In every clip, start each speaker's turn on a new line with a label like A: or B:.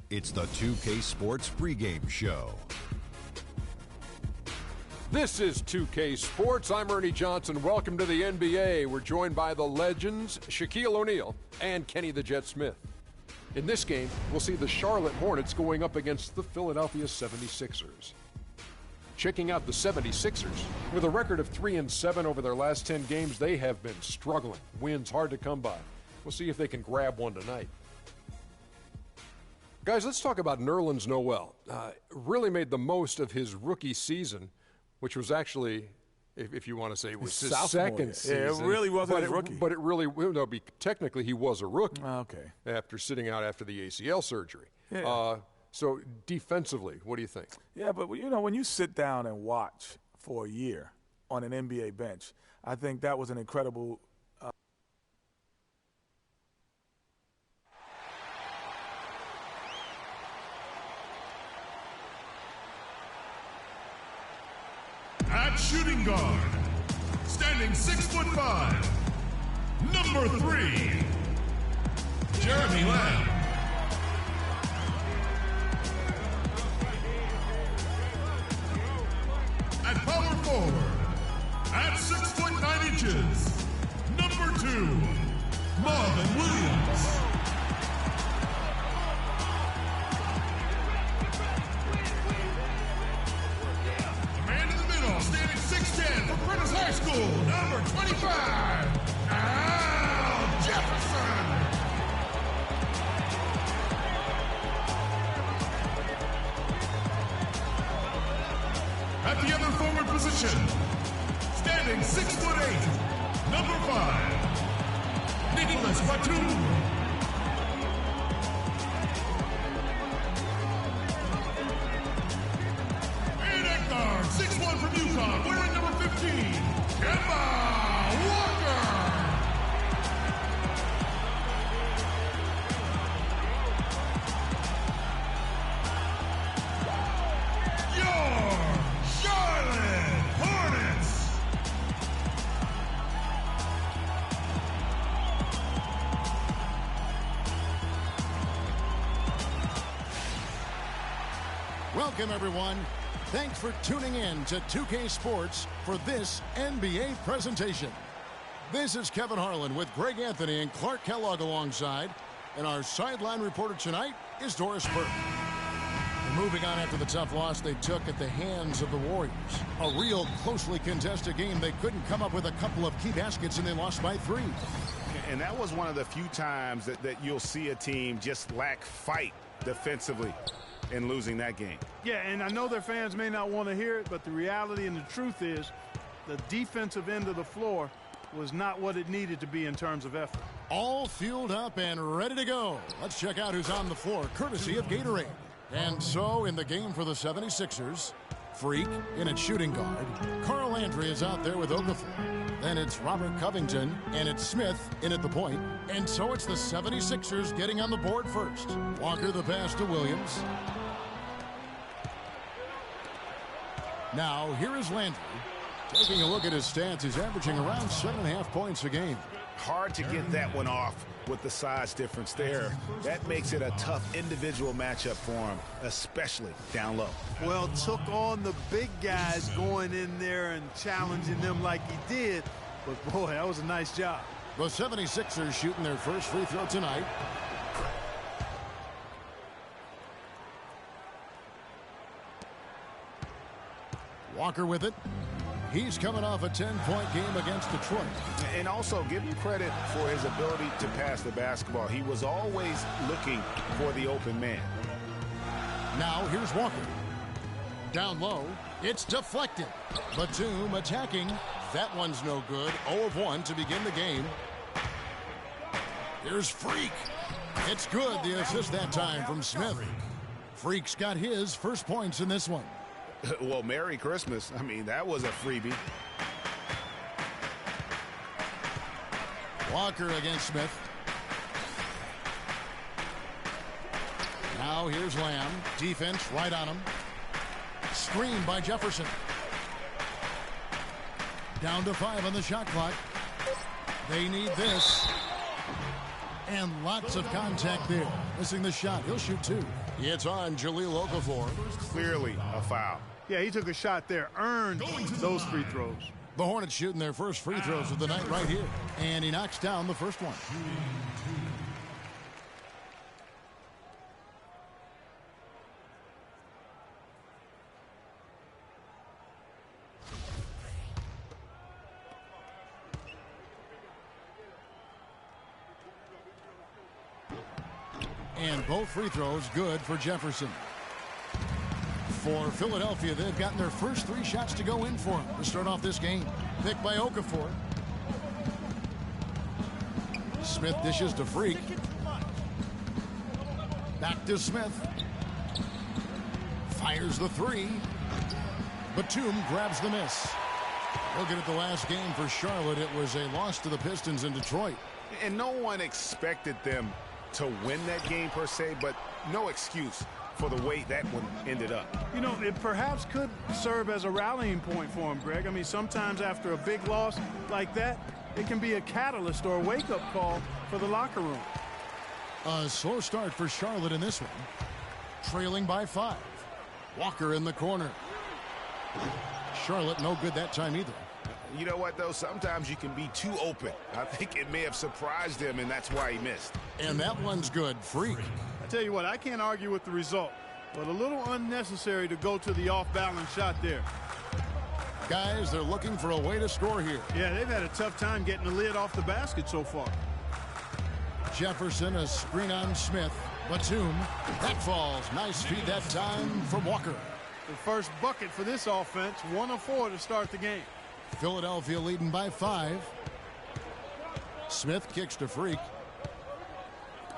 A: It's the 2K Sports pregame show.
B: This is 2K Sports. I'm Ernie Johnson. Welcome to the NBA. We're joined by the legends, Shaquille O'Neal and Kenny the Jet Smith. In this game, we'll see the Charlotte Hornets going up against the Philadelphia 76ers. Checking out the 76ers, with a record of 3-7 over their last 10 games, they have been struggling. Wins hard to come by. We'll see if they can grab one tonight. Guys, let's talk about Nerlens Noel. Really made the most of his rookie season, which was actually, if you want to say, it was his second season.
C: Yeah, it really wasn't his rookie.
B: But it really, no, technically he was a rookie.
C: Okay.
B: After sitting out after the ACL surgery.
C: Yeah.
B: So defensively, what do you think?
C: Yeah, but you know, when you sit down and watch for a year on an NBA bench, I think that was an incredible
D: At shooting guard, standing 6'5", number 3, Jeremy Lamb. At power forward, at 6'9", number 2, Marvin Williams. Standing 6'10" from Prentice High School, number 25, Al Jefferson. At the other forward position, standing 6'8", number 5, Nicholas Batum. And at guard, 6'1" from UConn, wearing number 15, Kemba Walker. Your Charlotte Hornets.
E: Welcome, everyone. Thanks for tuning in to 2K Sports for this NBA presentation. This is Kevin Harlan with Greg Anthony and Clark Kellogg alongside. And our sideline reporter tonight is Doris Burke. And moving on after the tough loss they took at the hands of the Warriors. A real closely contested game. They couldn't come up with a couple of key baskets and they lost by 3.
F: And that was one of the few times that you'll see a team just lack fight defensively in losing that game.
G: Yeah, and I know their fans may not want to hear it, but the reality and the truth is the defensive end of the floor was not what it needed to be in terms of effort.
E: All fueled up and ready to go. Let's check out who's on the floor, courtesy of Gatorade. And so in the game for the 76ers, Freak in at shooting guard. Carl Landry is out there with Okafor. Then it's Robert Covington, and it's Smith in at the point. And so it's the 76ers getting on the board first. Walker the pass to Williams. Now, here is Landry. Taking a look at his stats, he's averaging around 7.5 points a game.
F: Hard to get that one off with the size difference there. That makes it a tough individual matchup for him, especially down low.
G: Well, took on the big guys going in there and challenging them like he did. But, boy, that was a nice job.
E: The 76ers shooting their first free throw tonight. Walker with it. He's coming off a 10-point game against Detroit.
F: And also give him credit for his ability to pass the basketball. He was always looking for the open man.
E: Now here's Walker. Down low. It's deflected. Batum attacking. That one's no good. 0 of 1 to begin the game. Here's Freak. It's good. The assist that time from Smith. Freak's got his first points in this one.
F: Well, Merry Christmas. I mean, that was a freebie.
E: Walker against Smith. Now here's Lamb. Defense right on him. Screen by Jefferson. Down to 5 on the shot clock. They need this. And lots of contact there. Missing the shot. He'll shoot 2. It's on Jahlil Okafor.
F: Clearly a foul.
G: Yeah, he took a shot there, earned those free throws.
E: The Hornets shooting their first free throws of the night right here. And he knocks down the first one. And both free throws good for Jefferson. For Philadelphia, they've gotten their first 3 shots to go in for them to start off this game. Picked by Okafor. Smith dishes to Freak. Back to Smith. Fires the 3. Batum grabs the miss. Looking at the last game for Charlotte, it was a loss to the Pistons in Detroit.
F: And no one expected them to win that game per se, but no excuse for the way that one ended up.
G: You know, it perhaps could serve as a rallying point for him, Greg. I mean, sometimes after a big loss like that, it can be a catalyst or a wake-up call for the locker room.
E: A slow start for Charlotte in this one. Trailing by 5. Walker in the corner. Charlotte no good that time either.
F: You know what, though? Sometimes you can be too open. I think it may have surprised him, and that's why he missed.
E: And that one's good. Freak.
G: I tell you what, I can't argue with the result, but a little unnecessary to go to the off-balance shot there.
E: Guys, they're looking for a way to score here.
G: Yeah, they've had a tough time getting the lid off the basket so far.
E: Jefferson, a screen on Smith. Batum. That falls. Nice feed that time from Walker.
G: The first bucket for this offense, 1 of 4 to start the game.
E: Philadelphia leading by 5. Smith kicks to Freak.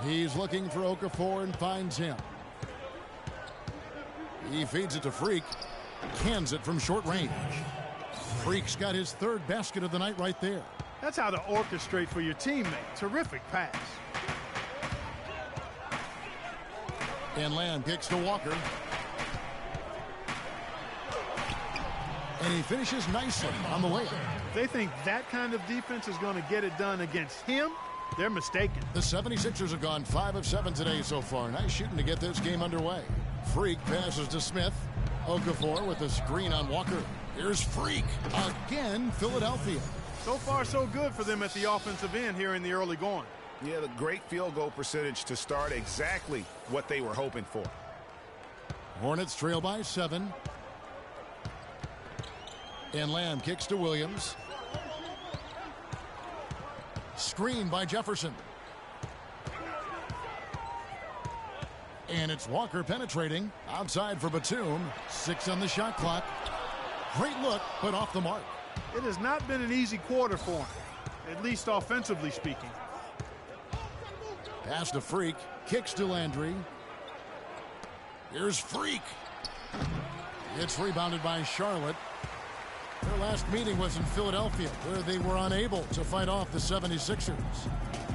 E: He's looking for Okafor and finds him. He feeds it to Freak. Cans it from short range. Freak's got his 3rd basket of the night right there.
G: That's how to orchestrate for your teammate. Terrific pass.
E: And Lamb kicks to Walker. And he finishes nicely on the way.
G: If they think that kind of defense is going to get it done against him, they're mistaken.
E: The 76ers have gone 5 of 7 today so far. Nice shooting to get this game underway. Freak passes to Smith. Okafor with a screen on Walker. Here's Freak. Again, Philadelphia.
G: So far, so good for them at the offensive end here in the early going.
F: Yeah, the great field goal percentage to start, exactly what they were hoping for.
E: Hornets trail by 7. And Lamb kicks to Williams. Screen by Jefferson. And it's Walker penetrating. Outside for Batum. 6 on the shot clock. Great look, but off the mark.
G: It has not been an easy quarter for him, at least offensively speaking.
E: Pass to Freak. Kicks to Landry. Here's Freak. It's rebounded by Charlotte. Their last meeting was in Philadelphia, where they were unable to fight off the 76ers.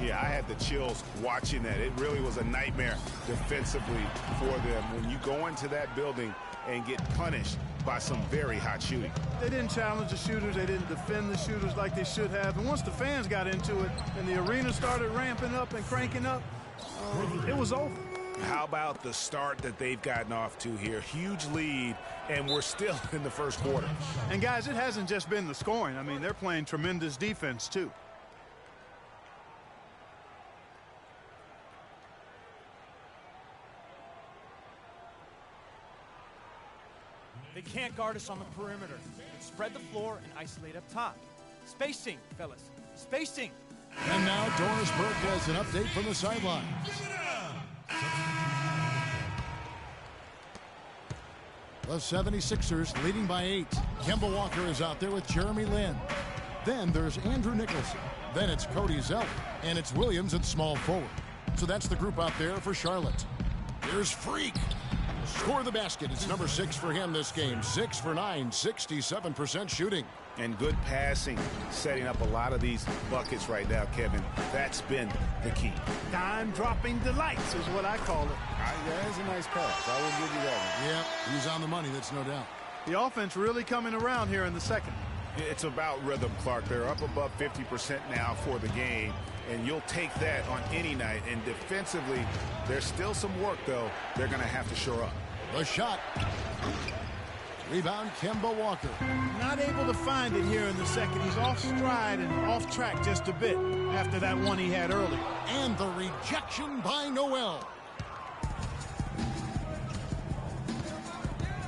F: Yeah, I had the chills watching that. It really was a nightmare defensively for them when you go into that building and get punished by some very hot shooting.
G: They didn't challenge the shooters. They didn't defend the shooters like they should have. And once the fans got into it and the arena started ramping up and cranking up, it was over.
F: How about the start that they've gotten off to here? Huge lead, and we're still in the first quarter.
G: And, guys, it hasn't just been the scoring. I mean, they're playing tremendous defense, too.
H: They can't guard us on the perimeter. Spread the floor and isolate up top. Spacing, fellas. Spacing.
E: And now Doris Burke has an update from the sidelines. The 76ers leading by 8. Kemba Walker is out there with Jeremy Lin. Then there's Andrew Nicholson. Then it's Cody Zeller. And it's Williams at small forward. So that's the group out there for Charlotte. Here's Freak. Score the basket. It's number 6 for him this game. 6 for 9, 67% shooting.
F: And good passing, setting up a lot of these buckets right now, Kevin. That's been the key.
G: Dime-dropping delights is what I call it.
F: That's a nice pass. I will give you that one.
E: Yeah, he's on the money, that's no doubt.
G: The offense really coming around here in the second.
F: It's about rhythm, Clark. They're up above 50% now for the game. and you'll take that on any night. And defensively, there's still some work, though, they're going to have to shore up.
E: The shot. Rebound, Kemba Walker.
G: Not able to find it here in the second. He's off stride and off track just a bit after that one he had early.
E: And the rejection by Noel.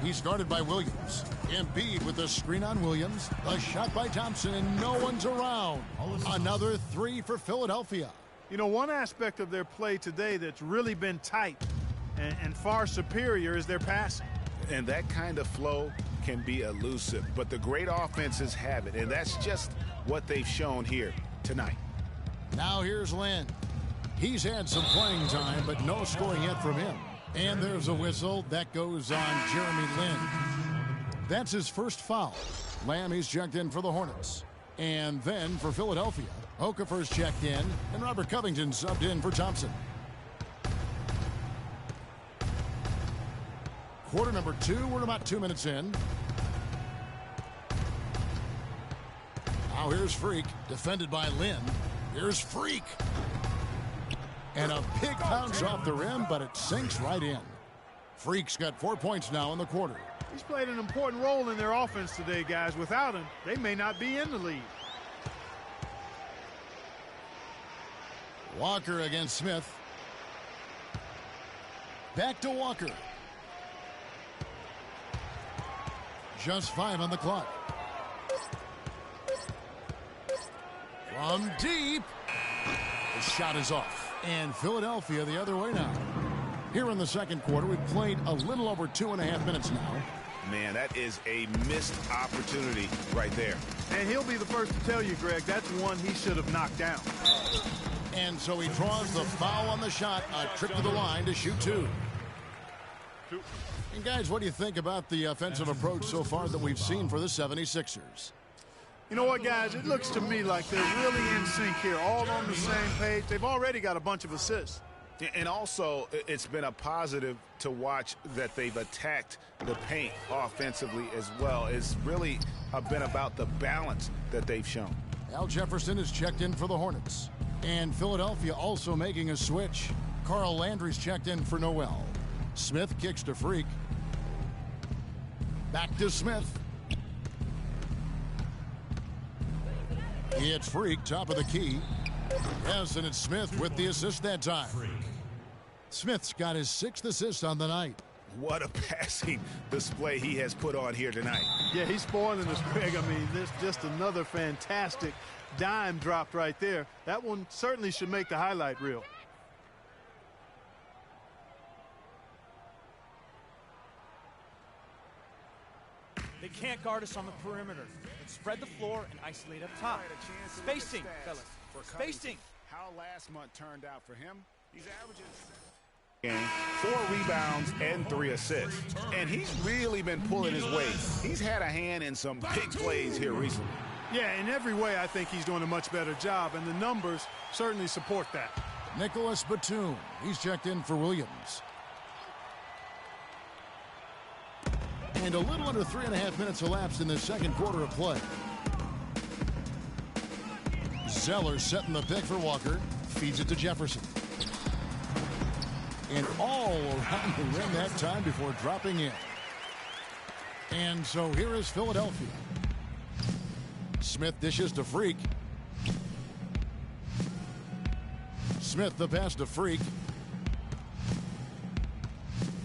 E: He's guarded by Williams. Embiid with the screen on Williams. A shot by Thompson, and no one's around. Another three for Philadelphia.
G: You know, one aspect of their play today that's really been tight and far superior is their passing.
F: And that kind of flow can be elusive, but the great offenses have it, and that's just what they've shown here tonight.
E: Now here's Lynn. He's had some playing time, but no scoring yet from him. And there's a whistle that goes on Jeremy Lin. That's his first foul. Lamb, he's checked in for the Hornets. And then for Philadelphia, Okafor's checked in, and Robert Covington subbed in for Thompson. Quarter number 2, we're about 2 minutes in. Now here's Freak, defended by Lynn. Here's Freak. And a big bounce off the rim, but it sinks right in. Freak's got 4 points now in the quarter.
G: He's played an important role in their offense today, guys. Without him, they may not be in the lead.
E: Walker against Smith. Back to Walker. Just 5 on the clock. From deep. The shot is off. And Philadelphia the other way now. Here in the second quarter, we've played a little over 2.5 minutes now.
F: Man, that is a missed opportunity right there.
G: And he'll be the first to tell you, Greg, that's one he should have knocked down.
E: And so he draws the foul on the shot. A trip to the line to shoot 2. And guys, what do you think about the offensive approach so far that we've seen for the 76ers?
G: You know what, guys? It looks to me like they're really in sync here, all on the same page. They've already got a bunch of assists.
F: And also, it's been a positive to watch that they've attacked the paint offensively as well. It's really been about the balance that they've shown.
E: Al Jefferson is checked in for the Hornets. And Philadelphia also making a switch. Carl Landry's checked in for Noel. Smith kicks to Freak. Back to Smith. It's Freak, top of the key. Yes, and it's Smith with the assist that time. Smith's got his 6th assist on the night.
F: What a passing display he has put on here tonight.
G: Yeah, he's spoiling us, Greg. I mean, there's just another fantastic dime dropped right there. That one certainly should make the highlight reel.
H: They can't guard us on the perimeter. Let's spread the floor and isolate up top. Spacing, fellas. Spacing.
F: How last month turned out for him? He's averaging 4 rebounds and 3 assists. And he's really been pulling his weight. He's had a hand in some big plays here recently.
G: Yeah, in every way, I think he's doing a much better job, and the numbers certainly support that.
E: Nicholas Batum, he's checked in for Williams. And a little under 3.5 minutes elapsed in the second quarter of play. Zeller setting the pick for Walker. Feeds it to Jefferson. And all around the rim that time before dropping in. And so here is Philadelphia. Smith dishes to Freak. Smith the pass to Freak.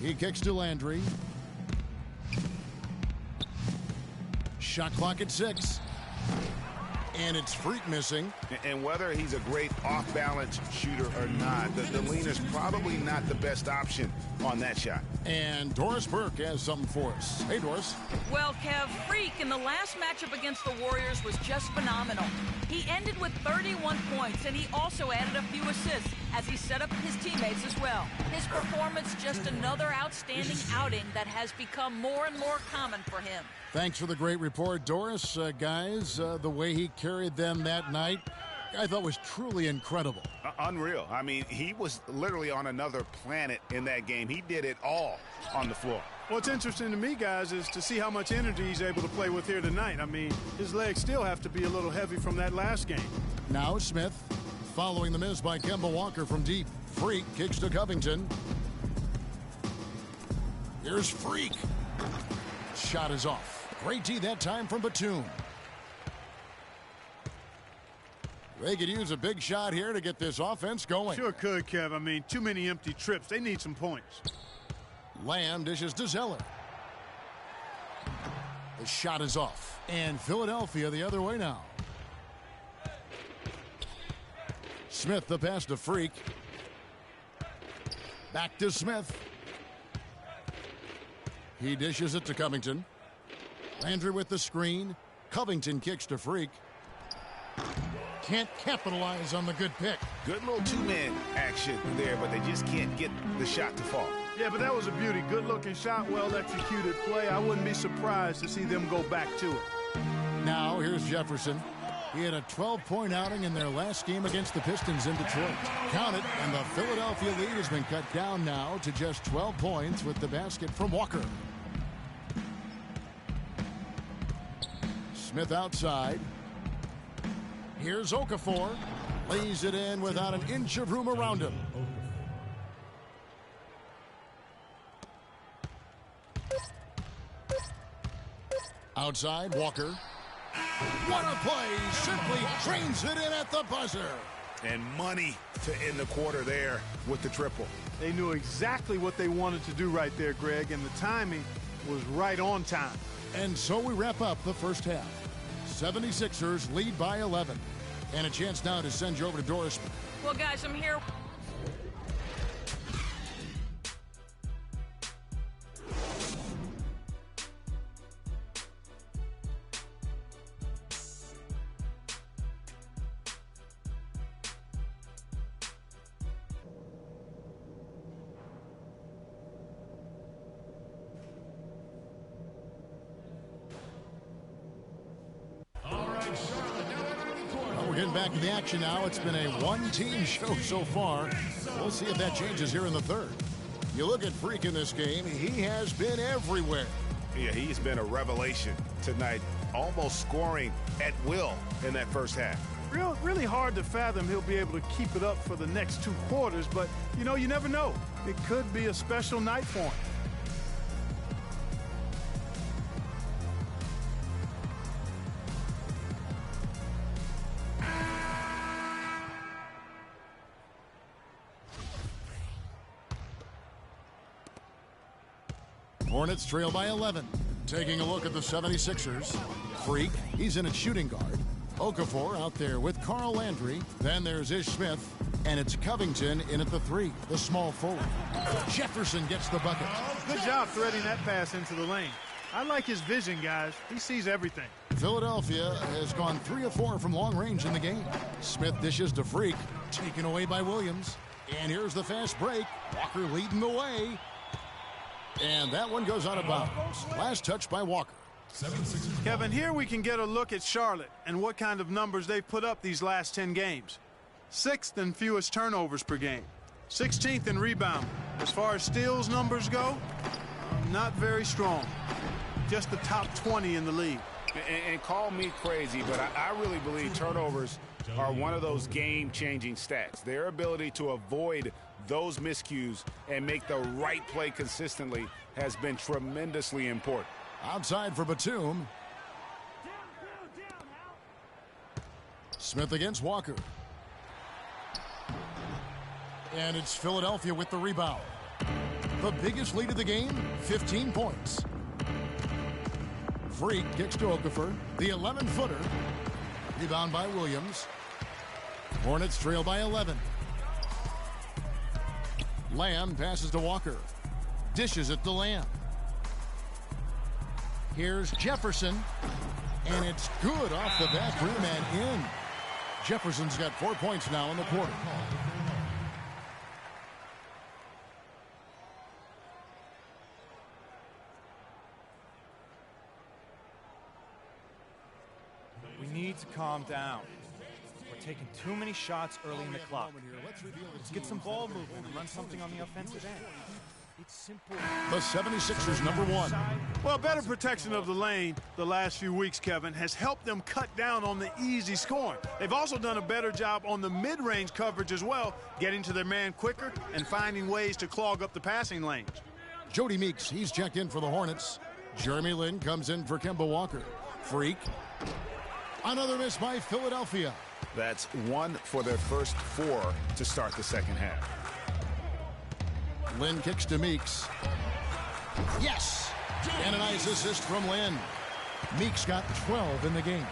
E: He kicks to Landry. Shot clock at 6. And it's Freak missing.
F: And whether he's a great off-balance shooter or not, the lean is probably not the best option on that shot.
E: And Doris Burke has something for us. Hey, Doris.
I: Well, Kev, Freak in the last matchup against the Warriors was just phenomenal. He ended with 31 points, and he also added a few assists as he set up his teammates as well. His performance just another outstanding outing that has become more and more common for him.
E: Thanks for the great report, Doris. Guys, the way he carried them that night, I thought was truly incredible.
F: Unreal. I mean, he was literally on another planet in that game. He did it all on the floor.
G: What's interesting to me, guys, is to see how much energy he's able to play with here tonight. I mean, his legs still have to be a little heavy from that last game.
E: Now Smith, following the miss by Kemba Walker from deep. Freak kicks to Covington. Here's Freak. Shot is off. Great D that time from Batum. They could use a big shot here to get this offense going.
G: Sure could, Kev. I mean, too many empty trips. They need some points.
E: Lamb dishes to Zeller. The shot is off. And Philadelphia the other way now. Smith the pass to Freak. Back to Smith. He dishes it to Covington. Landry with the screen. Covington kicks to Freak. Can't capitalize on the good pick.
F: Good little two-man action there, but they just can't get the shot to fall.
G: Yeah, but that was a beauty. Good-looking shot, well-executed play. I wouldn't be surprised to see them go back to it.
E: Now here's Jefferson. He had a 12-point outing in their last game against the Pistons in Detroit. Count it, and the Philadelphia lead has been cut down now to just 12 points with the basket from Walker. Smith outside. Here's Okafor. Lays it in without an inch of room around him. Outside, Walker. What a play! Simply trains it in at the buzzer.
F: And money to end the quarter there with the triple.
G: They knew exactly what they wanted to do right there, Greg, and the timing was right on time.
E: And so we wrap up the first half. 76ers lead by 11. And a chance now to send you over to Doris.
I: Well, guys, I'm here.
E: We're getting back to the action now. It's been a one-team show so far. We'll see if that changes here in the third. You look at Freak in this game, he has been everywhere.
F: Yeah, he's been a revelation tonight, almost scoring at will in that first half.
G: Really hard to fathom he'll be able to keep it up for the next 2 quarters, but, you know, you never know. It could be a special night for him.
E: Hornets trail by 11. Taking a look at the 76ers. Freak, he's in at shooting guard. Okafor out there with Carl Landry. Then there's Ish Smith. And it's Covington in at the 3, the small forward. Jefferson gets the bucket.
G: Good job threading that pass into the lane. I like his vision, guys. He sees everything.
E: Philadelphia has gone 3 of 4 from long range in the game. Smith dishes to Freak. Taken away by Williams. And here's the fast break. Walker leading the way. And that one goes out of bounds. Last touch by Walker.
G: Kevin, here we can get a look at Charlotte and what kind of numbers they've put up these last 10 games. 6th in fewest turnovers per game. 16th in rebound. As far as steals numbers go, not very strong. Just the top 20 in the league.
F: And call me crazy, but I really believe turnovers are one of those game-changing stats. Their ability to avoid those miscues and make the right play consistently has been tremendously important.
E: Outside for Batum. Smith against Walker. And it's Philadelphia with the rebound. The biggest lead of the game, 15 points. Freak kicks to Okafor. The 11-footer. Rebound by Williams. Hornets trail by 11. Lamb passes to Walker. Dishes it to Lamb. Here's Jefferson. And it's good off the back rim and in. Jefferson's got 4 points now in the quarter.
H: We need to calm down. We're taking too many shots early in the clock. Let's get some ball movement and run something on the offensive end.
E: The 76ers #1.
G: Well, better protection of the lane the last few weeks, Kevin, has helped them cut down on the easy scoring. They've also done a better job on the mid-range coverage as well, getting to their man quicker and finding ways to clog up the passing lanes.
E: Jody Meeks, he's checked in for the Hornets. Jeremy Lin comes in for Kemba Walker. Freak. Another miss by Philadelphia.
F: That's 1 for their first 4 to start the second half.
E: Lin kicks to Meeks. Yes! And a nice assist from Lin. Meeks got 12 in the game.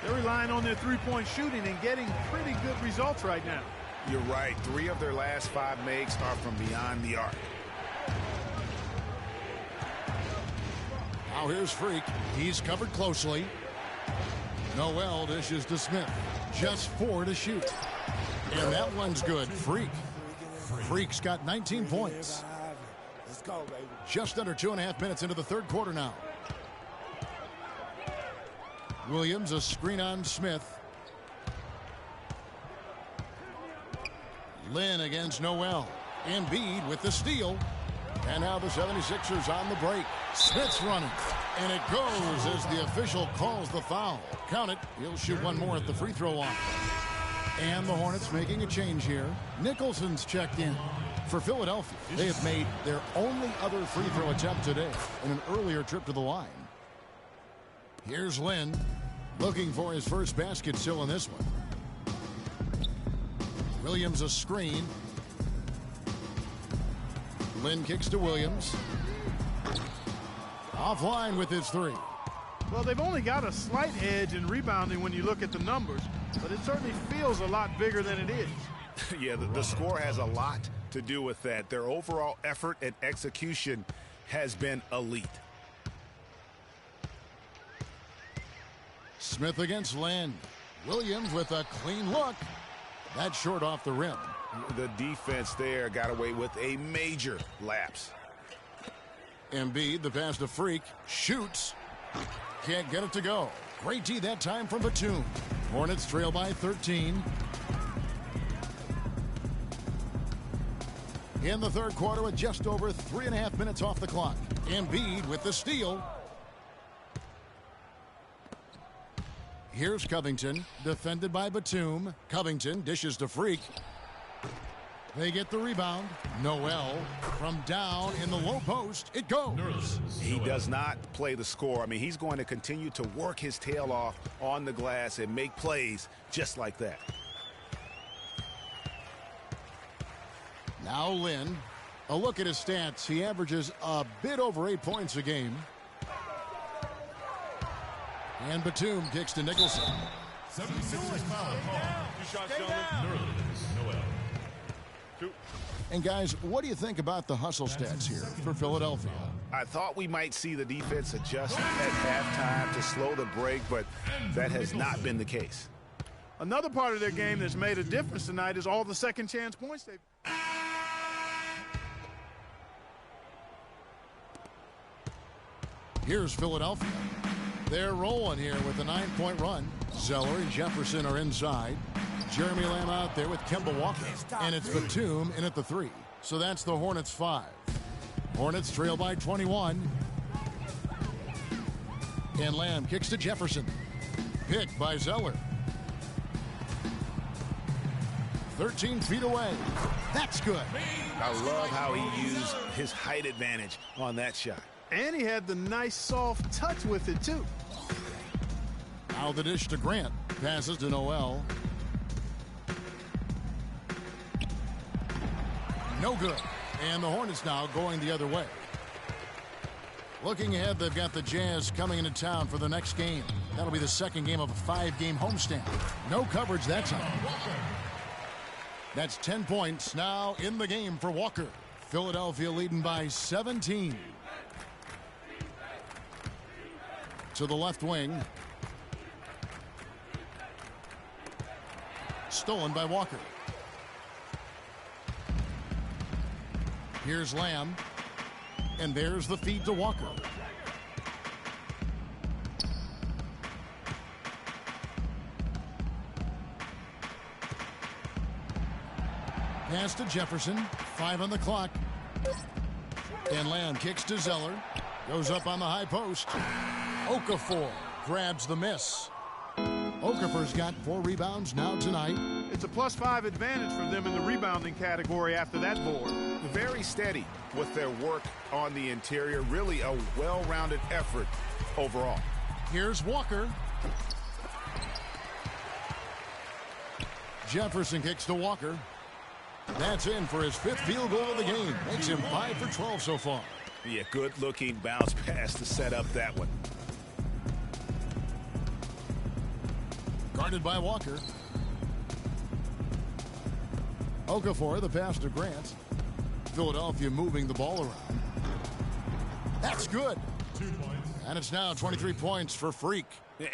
G: They're relying on their three-point shooting and getting pretty good results right now.
F: You're right. 3 of their last 5 makes are from beyond the arc.
E: Now here's Freak. He's covered closely. Noel dishes to Smith. Just 4 to shoot. And that one's good. Freak's got 19 points.
J: Let's go, baby.
E: Just under 2.5 minutes into the third quarter now. Williams, a screen on Smith. Lin against Noel. Embiid with the steal. And now the 76ers on the break. Smith's running. And it goes as the official calls the foul. Count it. He'll shoot one more at the free throw line. And the Hornets making a change here. Nicholson's checked in for Philadelphia. They have made their only other free throw attempt today in an earlier trip to the line. Here's Lin looking for his first basket still in this one. Williams a screen. Lin kicks to Williams. Offline with his 3.
G: Well, they've only got a slight edge in rebounding when you look at the numbers, but it certainly feels a lot bigger than it is.
F: Yeah, the score has a lot to do with that. Their overall effort and execution has been elite.
E: Smith against Lin. Williams with a clean look. That's short off the rim.
F: The defense there got away with a major lapse.
E: Embiid, the pass to Freak. Shoots. Can't get it to go. Great D that time from Batum. Hornets trail by 13. In the third quarter with just over 3.5 minutes off the clock. Embiid with the steal. Here's Covington, defended by Batum. Covington dishes to Freak. They get the rebound. Noel from down in the low post. It goes.
F: He does not play the score. I mean, he's going to continue to work his tail off on the glass and make plays just like that.
E: Now Lin. A look at his stats. He averages a bit over 8 points a game. And Batum kicks to Nicholson.
D: 76ers foul call.
G: 2 shots, gentlemen.
D: Noel.
E: And guys, what do you think about the hustle stats here for Philadelphia?
F: I thought we might see the defense adjust at halftime to slow the break, but that has not been the case.
G: Another part of their game that's made a difference tonight is all the second chance points they've.
E: Here's Philadelphia. They're rolling here with a 9-point run. Zeller and Jefferson are inside. Jeremy Lamb out there with Kemba Walker. And it's Batum in at the 3. So that's the Hornets 5. Hornets trail by 21. And Lamb kicks to Jefferson. Picked by Zeller. 13 feet away. That's good.
F: I love how he used his height advantage on that shot.
G: And he had the nice soft touch with it, too.
E: Now the dish to Grant. Passes to Noel. No good. And the Hornets now going the other way. Looking ahead, they've got the Jazz coming into town for the next game. That'll be the second game of a 5-game homestand. No coverage that time. That's 10 points now in the game for Walker. Philadelphia leading by 17. To the left wing. Stolen by Walker. Here's Lamb. And there's the feed to Walker. Pass to Jefferson. 5 on the clock. And Lamb kicks to Zeller. Goes up on the high post. Okafor grabs the miss. Okafor's got 4 rebounds now tonight.
G: It's a +5 advantage for them in the rebounding category after that board.
F: Very steady with their work on the interior. Really a well-rounded effort overall.
E: Here's Walker. Jefferson kicks to Walker. That's in for his 5th field goal of the game. Makes him 5 for 12 so far.
F: Yeah, good-looking bounce pass to set up that one.
E: Guarded by Walker. Okafor, the pass to Grant. Philadelphia moving the ball around. That's good.
D: 2 points.
E: And it's now 23 points for Freak.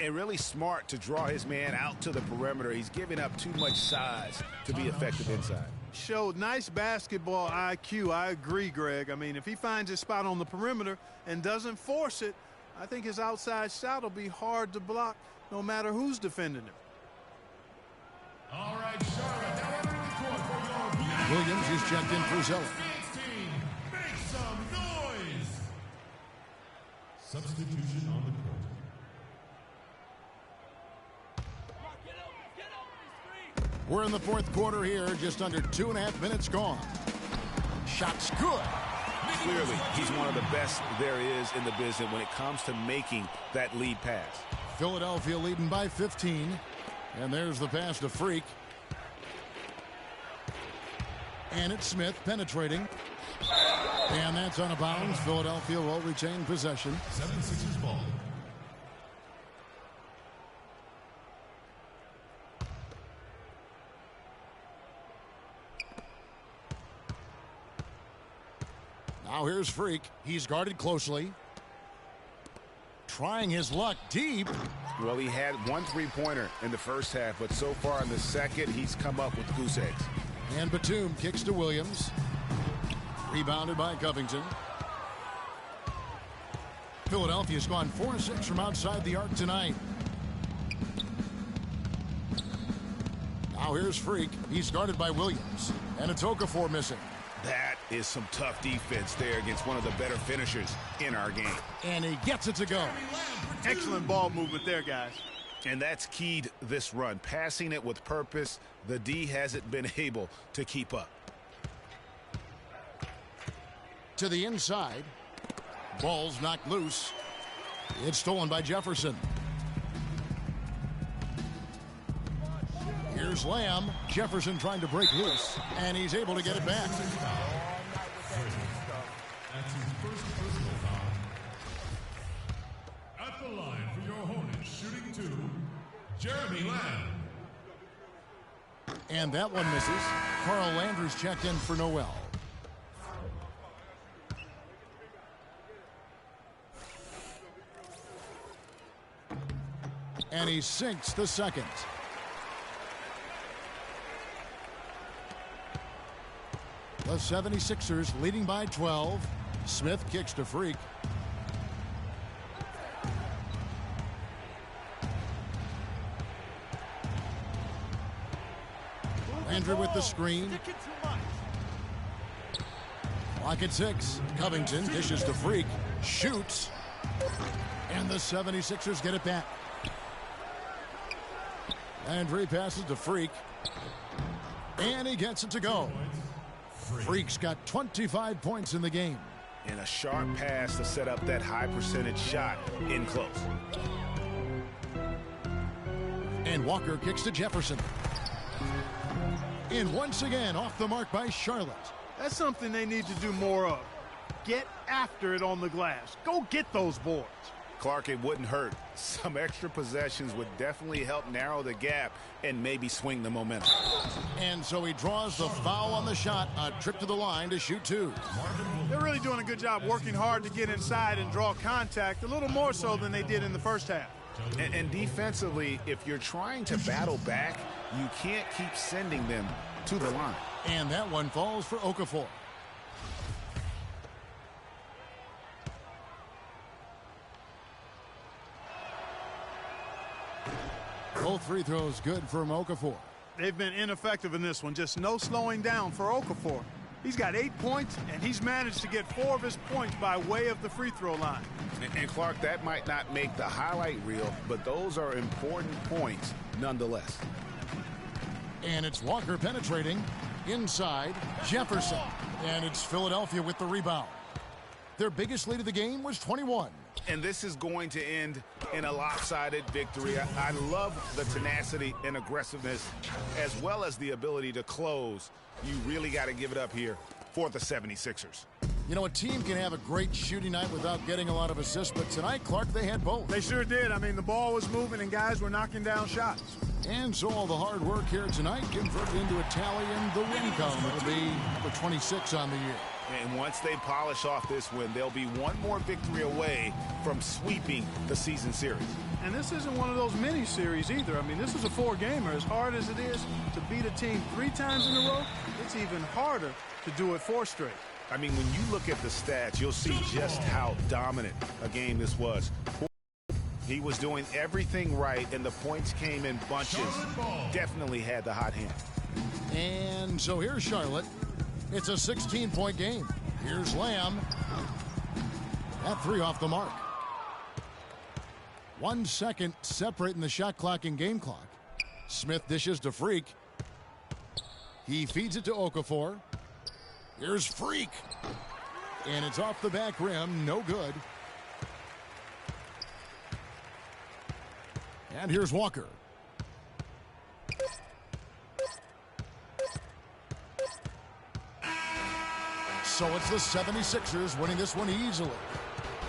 F: And really smart to draw his man out to the perimeter. He's giving up too much size to be effective inside.
G: Showed nice basketball IQ. I agree, Greg. I mean, if he finds his spot on the perimeter and doesn't force it, I think his outside shot will be hard to block no matter who's defending him.
D: All right, Charlotte, now entering the court for your
E: Williams is checked in for Zeller.
D: team. Make some noise. Substitution on the court.
E: We're in the 4th quarter here, just under 2.5 minutes gone. Shot's good.
F: Clearly, he's one of the best there is in the business when it comes to making that lead pass.
E: Philadelphia leading by 15. And there's the pass to Freak. And it's Smith penetrating. And that's out of bounds. Philadelphia will retain possession.
D: 76ers ball.
E: Now here's Freak. He's guarded closely. Trying his luck deep.
F: Well, he had 1 3-pointer in the first half, but so far in the second, he's come up with goose eggs.
E: And Batum kicks to Williams. Rebounded by Covington. Philadelphia's gone 4-6 from outside the arc tonight. Now here's Freak. He's guarded by Williams. And it's Okafor missing.
F: That is some tough defense there against one of the better finishers in our game.
E: And he gets it to go.
G: Excellent ball movement there, guys.
F: And that's keyed this run. Passing it with purpose. The D hasn't been able to keep up.
E: To the inside. Ball's knocked loose. It's stolen by Jefferson. Here's Lamb. Jefferson trying to break loose. And he's able to get it back.
D: That's his first personal foul. At the line for your Hornets, shooting 2, Jeremy Lamb.
E: And that one misses. Carl Landry's checked in for Noel. And he sinks the second. The 76ers leading by 12. Smith kicks to Freak. Landry with the screen. Clock at 6. Covington dishes to Freak. Shoots. And the 76ers get it back. Landry passes to Freak. And he gets it to go. Freak's got 25 points in the game.
F: And a sharp pass to set up that high percentage shot in close.
E: And Walker kicks to Jefferson. And once again off the mark by Charlotte.
G: That's something they need to do more of. Get after it on the glass. Go get those boards.
F: Clark, it wouldn't hurt. Some extra possessions would definitely help narrow the gap and maybe swing the momentum.
E: And so he draws the foul on the shot. A trip to the line to shoot 2.
G: They're really doing a good job working hard to get inside and draw contact, a little more so than they did in the first half.
F: And defensively, if you're trying to battle back, you can't keep sending them to the line.
E: And that one falls for Okafor. Both free throws good for Okafor.
G: They've been ineffective in this one. Just no slowing down for Okafor. He's got 8 points, and he's managed to get 4 of his points by way of the free throw line.
F: And Clark, that might not make the highlight reel, but those are important points nonetheless.
E: And it's Walker penetrating inside Jefferson. And it's Philadelphia with the rebound. Their biggest lead of the game was 21.
F: And this is going to end in a lopsided victory. I love the tenacity and aggressiveness as well as the ability to close. You really got to give it up here for the 76ers.
E: You know, a team can have a great shooting night without getting a lot of assists, but tonight, Clark, they had both.
G: They sure did. I mean, the ball was moving and guys were knocking down shots.
E: And so all the hard work here tonight converted into a tally in the win column. It'll be number 26 on the year.
F: And once they polish off this win, they'll be one more victory away from sweeping the season series.
G: And this isn't one of those mini series either. I mean, this is a 4-gamer. As hard as it is to beat a team 3 times in a row, it's even harder to do it 4 straight.
F: I mean, when you look at the stats, you'll see just how dominant a game this was. He was doing everything right, and the points came in bunches. Definitely had the hot hand.
E: And so here's Charlotte. It's a 16-point game. Here's Lamb. That 3 off the mark. 1 second separating the shot clock and game clock. Smith dishes to Freak. He feeds it to Okafor. Here's Freak. And it's off the back rim. No good. And here's Walker. So it's the 76ers winning this one easily.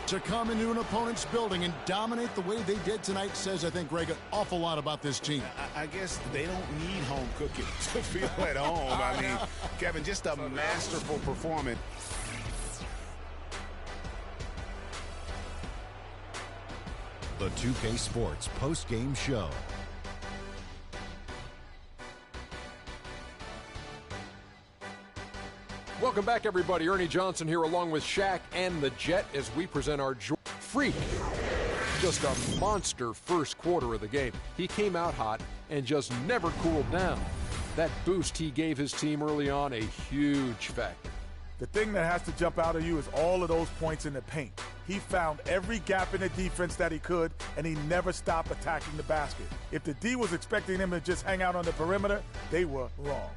E: To come into an opponent's building and dominate the way they did tonight says, I think, Greg, an awful lot about this team.
F: I guess they don't need home cooking to feel at home. I mean, Kevin, just a masterful performance.
A: The 2K Sports post-game show.
B: Welcome back, everybody. Ernie Johnson here along with Shaq and the Jet as we present our Freak. Just a monster first quarter of the game. He came out hot and just never cooled down. That boost he gave his team early on, a huge factor.
C: The thing that has to jump out at you is all of those points in the paint. He found every gap in the defense that he could, and he never stopped attacking the basket. If the D was expecting him to just hang out on the perimeter, they were wrong.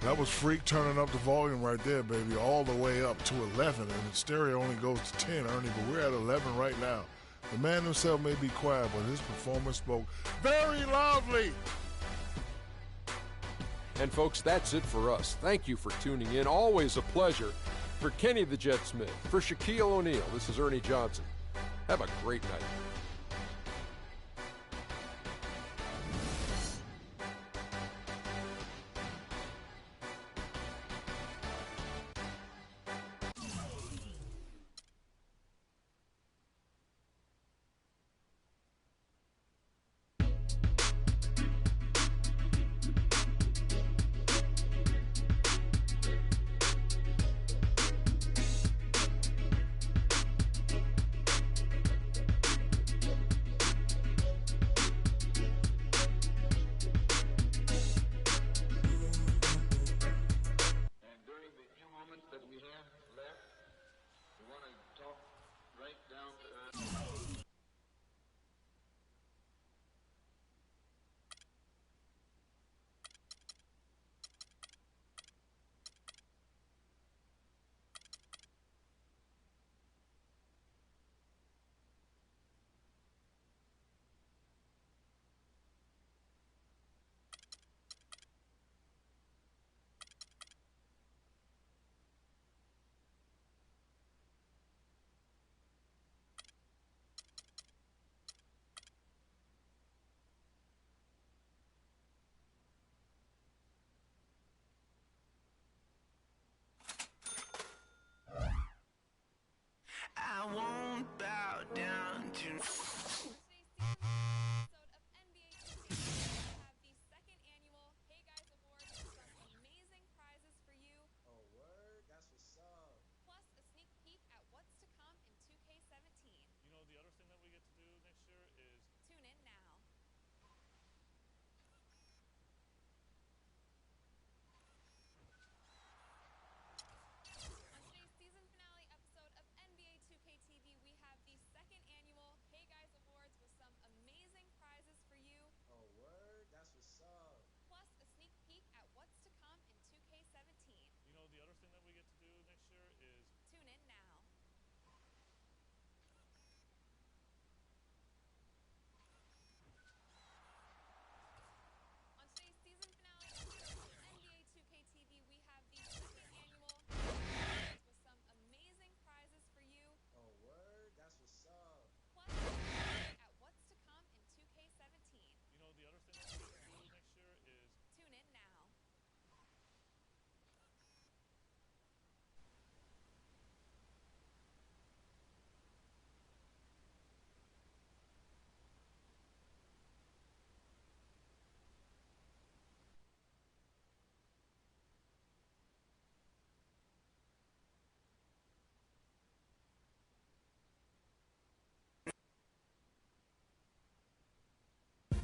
J: That was Freak turning up the volume right there, baby, all the way up to 11. And the stereo only goes to 10, Ernie, but we're at 11 right now. The man himself may be quiet, but his performance spoke very loudly.
B: And, folks, that's it for us. Thank you for tuning in. Always a pleasure. For Kenny the Jet Smith, for Shaquille O'Neal, this is Ernie Johnson. Have a great night.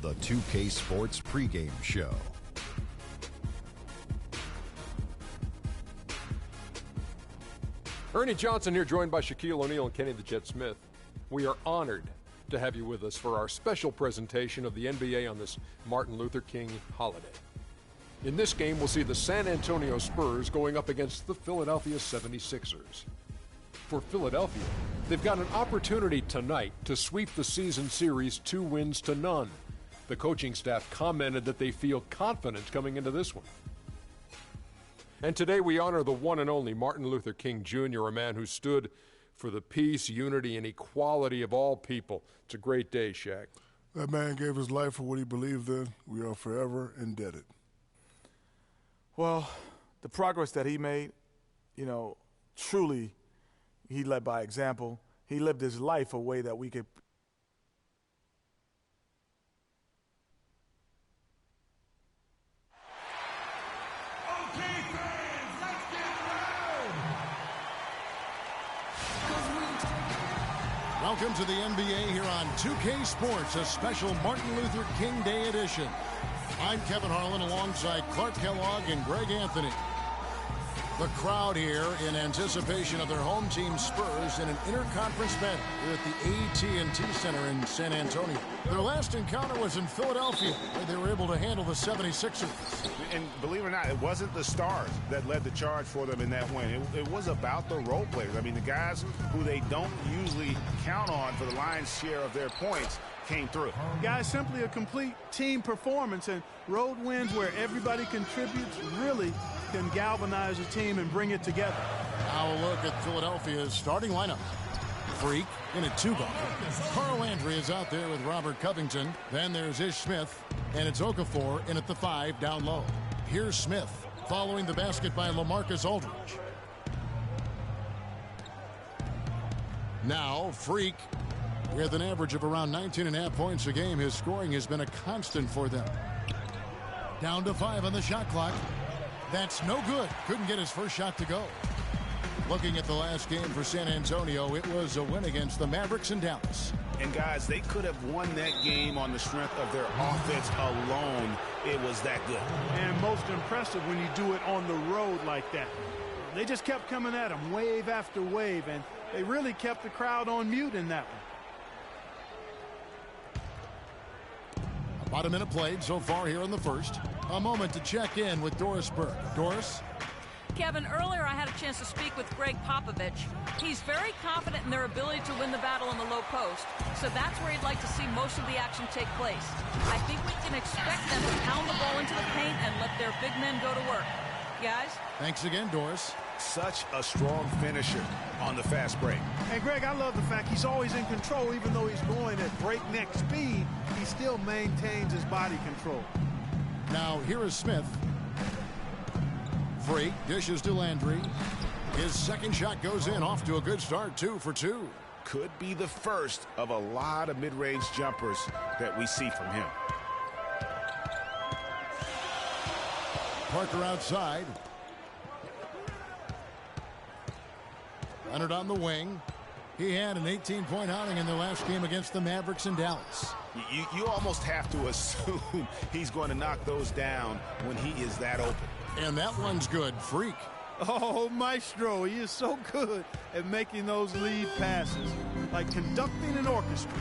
A: the 2K Sports pregame show.
B: Ernie Johnson here, joined by Shaquille O'Neal and Kenny the Jet Smith. We are honored to have you with us for our special presentation of the NBA on this Martin Luther King holiday. In this game, we'll see the San Antonio Spurs going up against the Philadelphia 76ers. For Philadelphia, they've got an opportunity tonight to sweep the season series 2-0. The coaching staff commented that they feel confident coming into this one. And today we honor the one and only Martin Luther King Jr., a man who stood for the peace, unity, and equality of all people. It's a great day, Shaq.
J: That man gave his life for what he believed in. We are forever indebted.
C: Well, the progress that he made, truly he led by example. He lived his life a way that we could.
D: Okay, fans, let's get loud!
E: Welcome to the NBA here on 2K Sports, a special Martin Luther King Day edition. I'm Kevin Harlan alongside Clark Kellogg and Greg Anthony. The crowd here in anticipation of their home team Spurs in an interconference battle here at the AT&T Center in San Antonio. Their last encounter was in Philadelphia, where they were able to handle the 76ers.
F: And believe it or not, it wasn't the stars that led the charge for them in that win. It was about the role players. I mean, the guys who they don't usually count on for the lion's share of their points came through.
G: Guys, simply a complete team performance, and road wins where everybody contributes really can galvanize a team and bring it together.
E: Now a look at Philadelphia's starting lineup. Freak in a 2-guard. Carl Landry is out there with Robert Covington. Then there's Ish Smith, and it's Okafor in at the 5 down low. Here's Smith following the basket by LaMarcus Aldridge. Now Freak with an average of around 19.5 points a game. His scoring has been a constant for them. Down to 5 on the shot clock. That's no good. Couldn't get his first shot to go. Looking at the last game for San Antonio, it was a win against the Mavericks in Dallas.
F: And guys, they could have won that game on the strength of their offense alone. It was that good.
G: And most impressive when you do it on the road like that. They just kept coming at them wave after wave, and they really kept the crowd on mute in that one.
E: About a minute played so far here in the first. A moment to check in with Doris Burke. Doris?
I: Kevin, earlier I had a chance to speak with Greg Popovich. He's very confident in their ability to win the battle in the low post, so that's where he'd like to see most of the action take place. I think we can expect them to pound the ball into the paint and let their big men go to work. Guys?
E: Thanks again, Doris.
F: Such a strong finisher on the fast break.
G: And Greg, I love the fact he's always in control. Even though he's going at breakneck speed, he still maintains his body control.
E: Now here is Smith. Freak dishes to Landry. His second shot goes in, off to a good start, 2 for 2.
F: Could be the first of a lot of mid-range jumpers that we see from him.
E: Parker outside. Leonard on the wing. He had an 18-point outing in the last game against the Mavericks in Dallas.
F: You almost have to assume he's going to knock those down when he is that open.
E: And that one's good. Freak.
G: Oh, Maestro, he is so good at making those lead passes, like conducting an orchestra.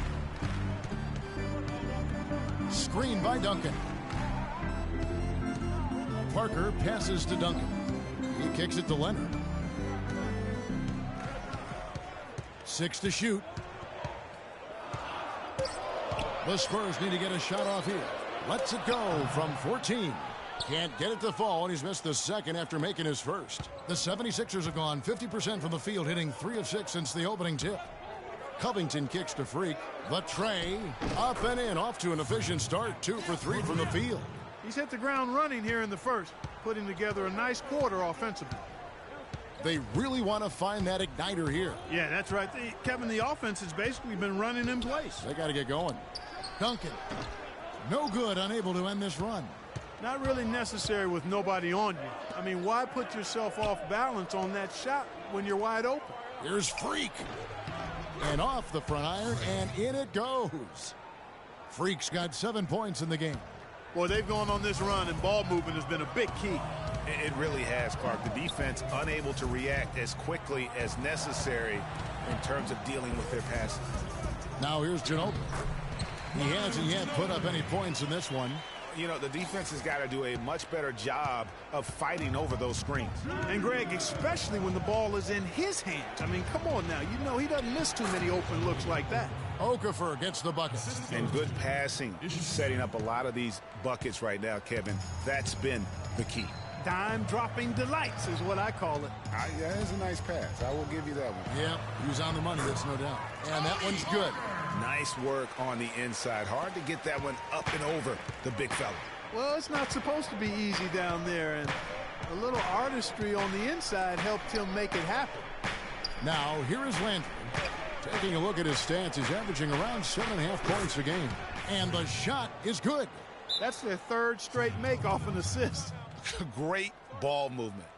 E: Screen by Duncan. Parker passes to Duncan. He kicks it to Leonard. 6 to shoot. The Spurs need to get a shot off here. Lets it go from 14. Can't get it to fall, and he's missed the second after making his first. The 76ers have gone 50% from the field, hitting 3 of 6 since the opening tip. Covington kicks to Freak. The tray, up and in, off to an efficient start. 2 for 3 from the field.
G: He's hit the ground running here in the first, putting together a nice quarter offensively.
E: They really want to find that igniter here.
G: Yeah, that's right. Kevin, the offense has basically been running in place.
E: They got to get going. Duncan, no good, unable to end this run.
G: Not really necessary with nobody on you. I mean, why put yourself off balance on that shot when you're wide open?
E: Here's Freak. And off the front iron, and in it goes. Freak's got 7 points in the game.
G: Boy, they've gone on this run, and ball movement has been a big key.
F: It really has, Clark. The defense unable to react as quickly as necessary in terms of dealing with their passes.
E: Now here's Ginobili. He hasn't yet put up any points in this one.
F: You know, the defense has got to do a much better job of fighting over those screens.
G: And, Greg, especially when the ball is in his hands. I mean, come on now. You know he doesn't miss too many open looks like that.
E: Okafor gets the bucket.
F: And good passing, setting up a lot of these buckets right now, Kevin. That's been the key.
G: Dime-dropping delights is what I call it.
F: Yeah, that's a nice pass. I will give you that one.
E: Yeah, he was on the money, that's no doubt. And that one's good.
F: Nice work on the inside. Hard to get that one up and over the big fella.
G: Well, it's not supposed to be easy down there, and a little artistry on the inside helped him make it happen.
E: Now, here is Landry. Taking a look at his stats, he's averaging around 7.5 points a game. And the shot is good.
G: That's their third straight make off an assist.
F: Great ball movement.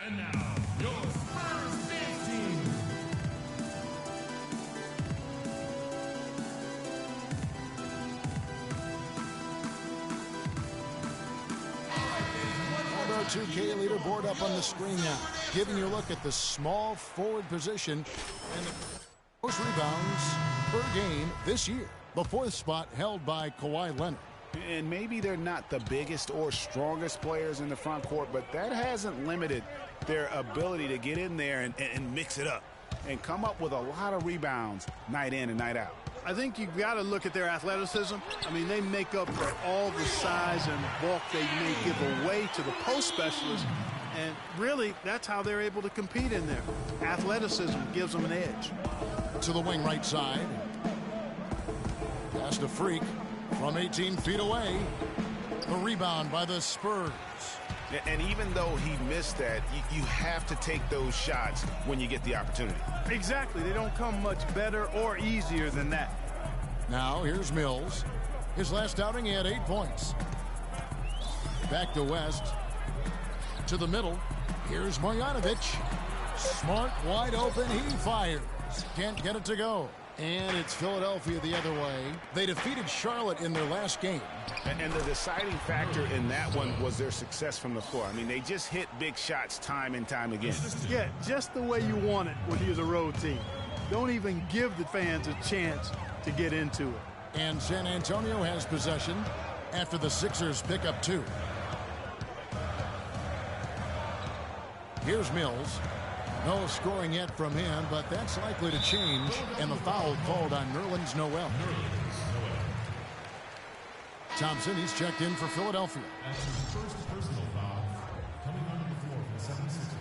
D: And now, your Spurs dance team.
E: Our 2K leaderboard up on the screen now, giving you a look at the small forward position and the most rebounds per game this year. The 4th spot held by Kawhi Leonard.
F: And maybe they're not the biggest or strongest players in the front court, but that hasn't limited their ability to get in there and mix it up and come up with a lot of rebounds night in and night out.
G: I think you've got to look at their athleticism. I mean, they make up for all the size and bulk they may give away to the post specialists. And really, that's how they're able to compete in there. Athleticism gives them an edge.
E: To the wing right side. Pass to Freak from 18 feet away. The rebound by the Spurs.
F: And even though he missed that, you have to take those shots when you get the opportunity.
G: Exactly. They don't come much better or easier than that.
E: Now here's Mills. His last outing, he had 8 points. Back to West. To the middle. Here's Marjanovic. Smart, wide open. He fires. Can't get it to go. And it's Philadelphia the other way. They defeated Charlotte in their last game.
F: And the deciding factor in that one was their success from the floor. I mean, they just hit big shots time and time again.
G: Yeah, just the way you want it when you're the road team. Don't even give the fans a chance to get into it.
E: And San Antonio has possession after the Sixers pick up 2. Here's Mills. No scoring yet from him, but that's likely to change. And the foul called on Nerlens Noel. Thompson, he's checked in for Philadelphia.
D: That's his first personal foul coming onto the floor for the 76ers.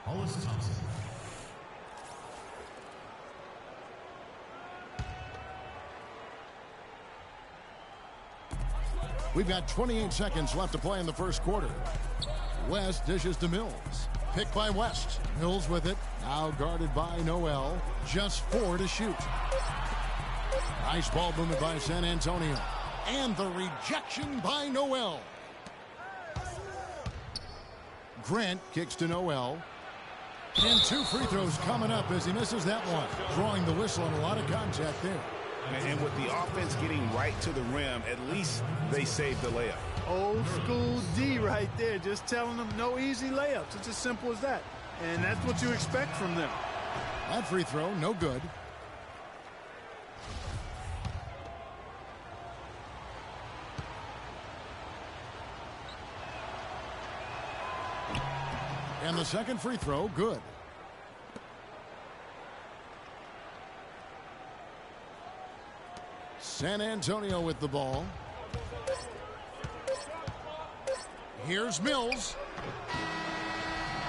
D: Hollis Thompson.
E: We've got 28 seconds left to play in the first quarter. West dishes to Mills. Picked by West. Mills with it. Now guarded by Noel. Just 4 to shoot. Nice ball movement by San Antonio. And the rejection by Noel. Grant kicks to Noel. And 2 free throws coming up as he misses that one. Drawing the whistle and a lot of contact there.
F: And with the offense getting right to the rim, at least they saved the layup.
G: Old school D right there, just telling them no easy layups. It's as simple as that. And that's what you expect from them.
E: That free throw, no good. And the second free throw, good. San Antonio with the ball. Here's Mills.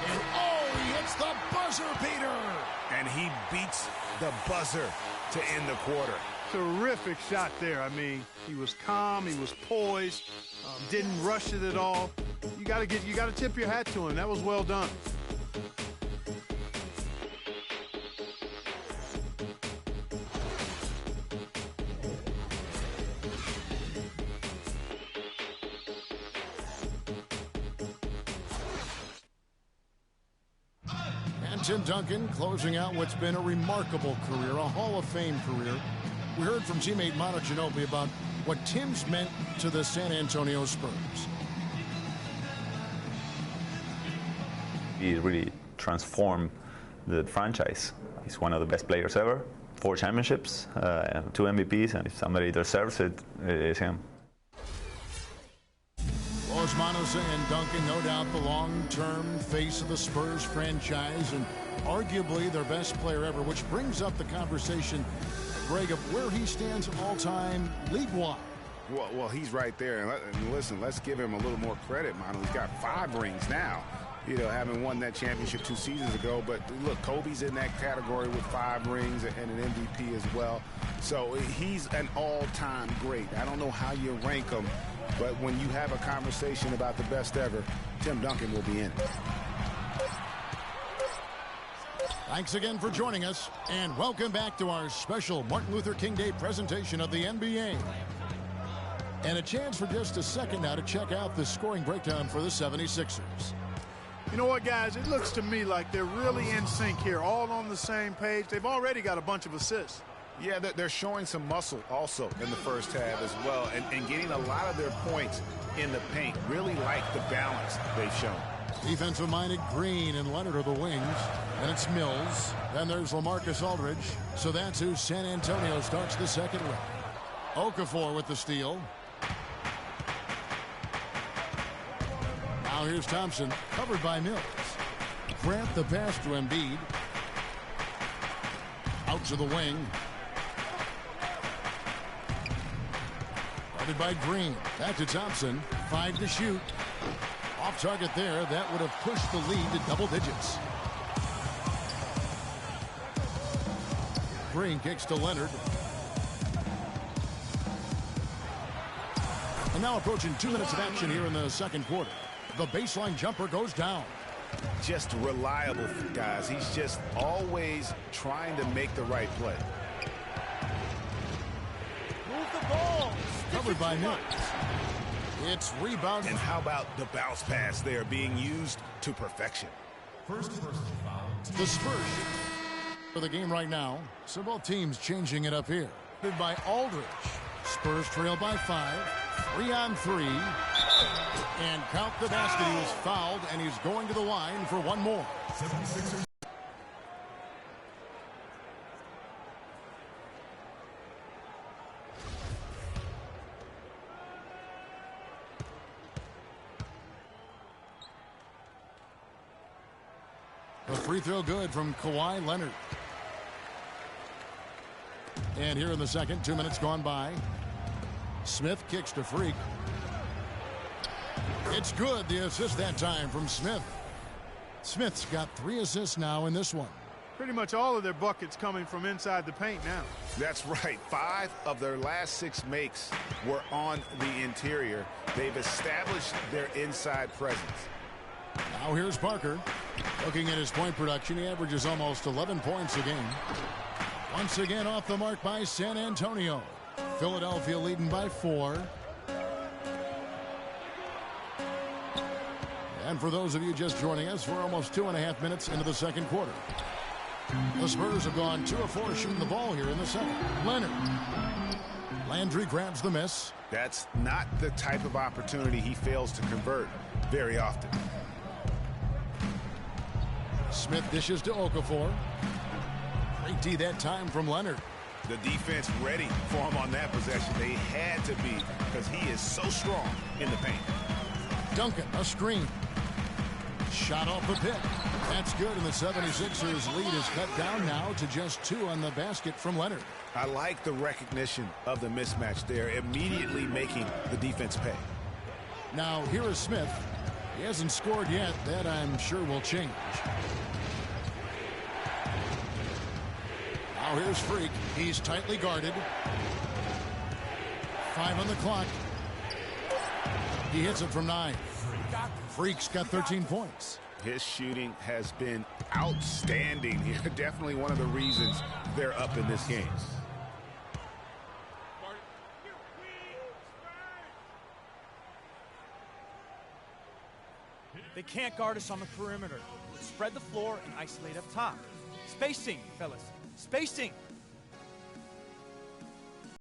E: And oh, he hits the buzzer beater.
F: And he beats the buzzer to end the quarter.
G: Terrific shot there. I mean, he was calm, he was poised, didn't rush it at all. You got to tip your hat to him. That was well done.
E: And Tim Duncan closing out what's been a remarkable career, a Hall of Fame career. We heard from teammate Manu Ginobili about what Tim's meant to the San Antonio Spurs.
K: He really transformed the franchise. He's one of the best players ever. 4 championships, 2 MVPs, and if somebody deserves it, it's him.
E: Los Manos and Duncan, no doubt the long-term face of the Spurs franchise and arguably their best player ever, which brings up the conversation, Greg, of where he stands all-time league-wide.
F: Well, he's right there. And listen, let's give him a little more credit, Manu. He's got 5 rings now. You know, having won that championship 2 seasons ago. But look, Kobe's in that category with 5 rings and an MVP as well. So he's an all-time great. I don't know how you rank him, but when you have a conversation about the best ever, Tim Duncan will be in it.
E: Thanks again for joining us, and welcome back to our special Martin Luther King Day presentation of the NBA. And a chance for just a second now to check out the scoring breakdown for the 76ers.
G: You know what, guys? It looks to me like they're really in sync here, all on the same page. They've already got a bunch of assists.
F: Yeah, they're showing some muscle also in the first half as well, and getting a lot of their points in the paint. Really like the balance they've shown.
E: Defensive-minded Green and Leonard are the wings. And it's Mills. Then there's LaMarcus Aldridge. So that's who San Antonio starts the second with. Okafor with the steal. Now here's Thompson, covered by Mills. Grant the pass to Embiid. Out to the wing. Guarded by Green. Back to Thompson. 5 to shoot. Off target there. That would have pushed the lead to double digits. Green kicks to Leonard. And now approaching 2 minutes of action here in the second quarter. The baseline jumper goes down.
F: Just reliable, guys. He's just always trying to make the right play.
H: Move the ball.
E: Covered by Mills. It's rebound.
F: And how about the bounce pass there being used to perfection?
E: First foul. The Spurs for the game right now. So both teams changing it up here. By Aldridge. Spurs trail by 5. 3-on-3. And count the basket. He was fouled, and he's going to the line for one more. 76ers. A free throw good from Kawhi Leonard. And here in the second, 2 minutes gone by. Smith kicks to Freak. It's good. The assist that time from Smith. Smith's got 3 assists now in this one.
G: Pretty much all of their buckets coming from inside the paint now.
F: That's right. 5 of their last 6 makes were on the interior. They've established their inside presence.
E: Now here's Parker. Looking at his point production, he averages almost 11 points a game. Once again off the mark by San Antonio. Philadelphia leading by 4. And for those of you just joining us, we're almost 2.5 minutes into the second quarter. The Spurs have gone 2 of 4 shooting the ball here in the second. Leonard. Landry grabs the miss.
F: That's not the type of opportunity he fails to convert very often.
E: Smith dishes to Okafor. Great D that time from Leonard.
F: The defense ready for him on that possession. They had to be, because he is so strong in the paint.
E: Duncan, a screen. Shot off the pick. That's good, and the 76ers lead is cut down now to just 2 on the basket from Leonard.
F: I like the recognition of the mismatch there, immediately making the defense pay.
E: Now here is Smith. He hasn't scored yet. That I'm sure will change. Now here's Freak. He's tightly guarded. 5 on the clock. He hits it from 9. Freak's got 13 points.
F: His shooting has been outstanding here. Definitely one of the reasons they're up in this game.
H: They can't guard us on the perimeter. Spread the floor and isolate up top. Spacing, fellas. Spacing.